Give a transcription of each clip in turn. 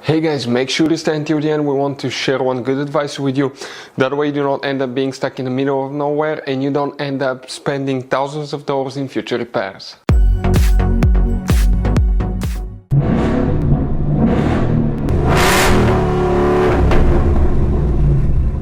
Hey guys, make sure to stay until the end. We want to share one good advice with you. That way you do not end up being stuck in the middle of nowhere and you don't end up spending thousands of dollars in future repairs.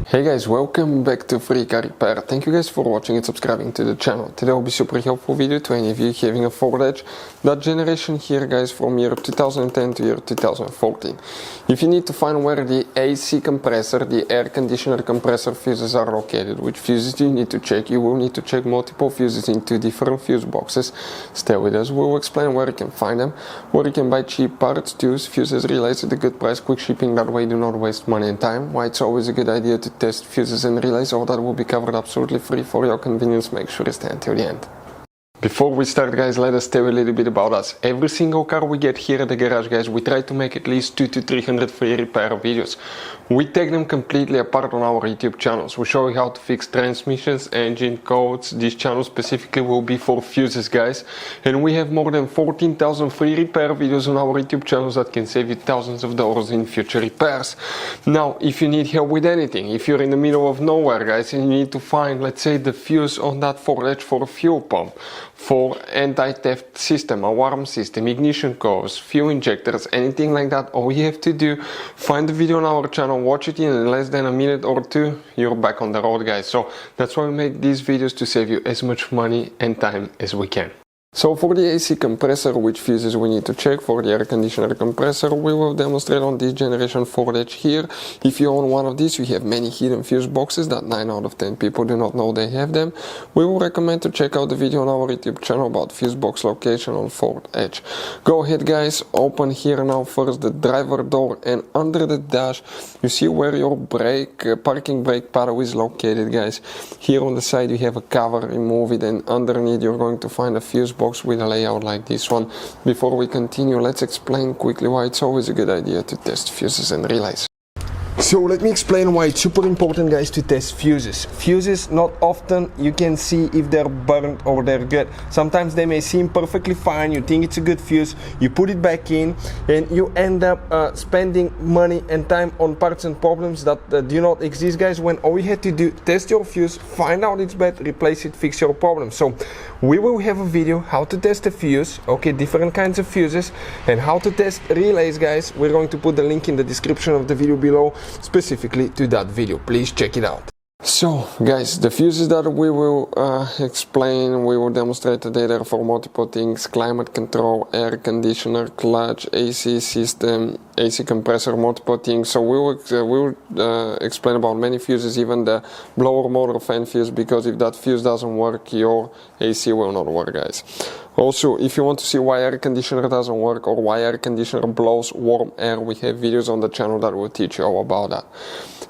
Hey guys, welcome back to Free Car Repair. Thank you guys for watching and subscribing to the channel. Today will be super helpful video to any of you having a Ford Edge. That generation here guys from year 2010 to year 2014. If you need to find where the AC compressor, the air conditioner compressor fuses are located, which fuses you need to check, you will need to check multiple fuses into different fuse boxes. Stay with us, we will explain where you can find them, where you can buy cheap parts, tools, fuses, relays at a good price, quick shipping, that way you do not waste money and time. Why it's always a good idea to test fuses and relays, all that will be covered absolutely free for your convenience. Make sure to stay until the end. Before we start guys, let us tell you a little bit about us. Every single car we get here at the garage guys, we try to make at least 200 to 300 free repair videos. We take them completely apart on our YouTube channels. We show you how to fix transmissions, engine codes. This channel specifically will be for fuses guys. And we have more than 14,000 free repair videos on our YouTube channels that can save you thousands of dollars in future repairs. Now, if you need help with anything, if you're in the middle of nowhere guys and you need to find, let's say, the fuse on that Ford Edge for a fuel pump, for anti-theft system, alarm system, ignition codes, fuel injectors, anything like that, all you have to do, find the video on our channel, watch it in less than a minute or two, you're back on the road guys. So that's why we make these videos, to save you as much money and time as we can. So for the AC compressor, which fuses we need to check, for the air conditioner compressor, we will demonstrate on this generation Ford Edge here. If you own one of these, you have many hidden fuse boxes that 9 out of 10 people do not know they have them. We will recommend to check out the video on our YouTube channel about fuse box location on Ford Edge. Go ahead guys, open here now first the driver door, and under the dash you see where your parking brake paddle is located guys. Here on the side you have a cover, remove it, and underneath you're going to find a fuse box with a layout like this one. Before we continue, let's explain quickly why it's always a good idea to test fuses and relays. So let me explain why it's super important guys to test fuses. Fuses, not often you can see if they're burnt or they're good. Sometimes they may seem perfectly fine, you think it's a good fuse, you put it back in and you end up spending money and time on parts and problems that do not exist guys, when all you had to do, test your fuse, find out it's bad, replace it, fix your problem. So we will have a video how to test a fuse, okay, different kinds of fuses, and how to test relays guys. We're going to put the link in the description of the video below specifically to that video. Please check it out. So guys, the fuses that we will explain, we will demonstrate today, there are for multiple things: climate control, air conditioner, clutch, AC system, AC compressor, multiple things. So we will explain about many fuses, even the blower motor fan fuse, because if that fuse doesn't work, your AC will not work guys. Also, if you want to see why air conditioner doesn't work or why air conditioner blows warm air, we have videos on the channel that will teach you all about that.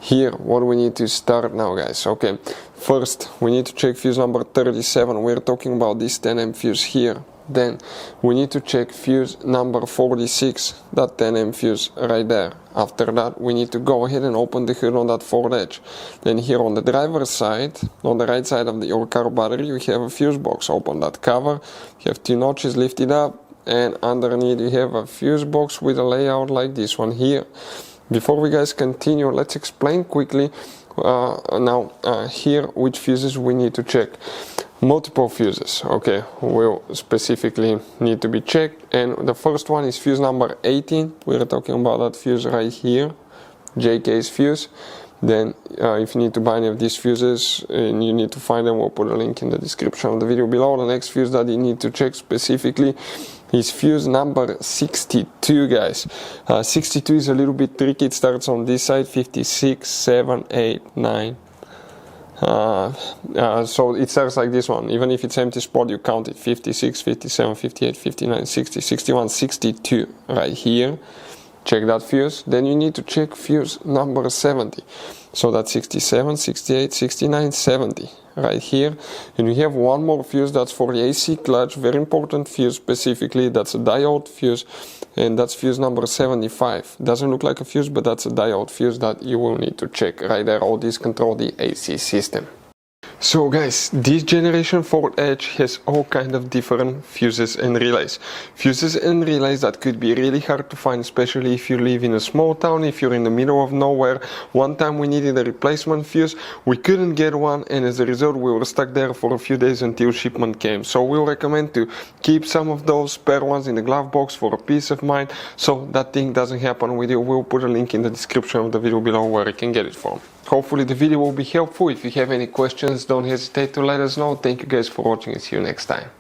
Here, what we need to start now guys. Okay, first we need to check fuse number 37. We're talking about this 10M fuse here. Then we need to check fuse number 46, that 10M fuse right there. After that we need to go ahead and open the hood on that Ford Edge. Then here on the driver's side, on the right side of your car battery, you have a fuse box. Open that cover, you have 2 notches lifted up, and underneath you have a fuse box with a layout like this one here. Before we guys continue, let's explain quickly here which fuses we need to check. Multiple fuses, okay, will specifically need to be checked, and the first one is fuse number 18. We're talking about that fuse right here, J-case fuse. Then if you need to buy any of these fuses and you need to find them, we'll put a link in the description of the video below. The next fuse that you need to check specifically is fuse number 62 guys. 62 is a little bit tricky. It starts on this side, 56, 7, 8, 9. So it starts like this one. Even if it's empty spot, you count it: 56, 57, 58, 59, 60, 61, 62 right here. Check that fuse. Then you need to check fuse number 70. So that's 67, 68, 69, 70 right here. And we have one more fuse that's for the AC clutch, very important fuse specifically. That's a diode fuse, and that's fuse number 75. Doesn't look like a fuse, but that's a diode fuse that you will need to check right there. All these control the AC system. So guys, this generation Ford Edge has all kind of different fuses and relays. Fuses and relays that could be really hard to find, especially if you live in a small town, if you're in the middle of nowhere. One time we needed a replacement fuse, we couldn't get one, and as a result we were stuck there for a few days until shipment came. So we'll recommend to keep some of those spare ones in the glove box for a peace of mind, so that thing doesn't happen with you. We'll put a link in the description of the video below where you can get it from. Hopefully the video will be helpful. If you have any questions, don't hesitate to let us know. Thank you guys for watching and see you next time.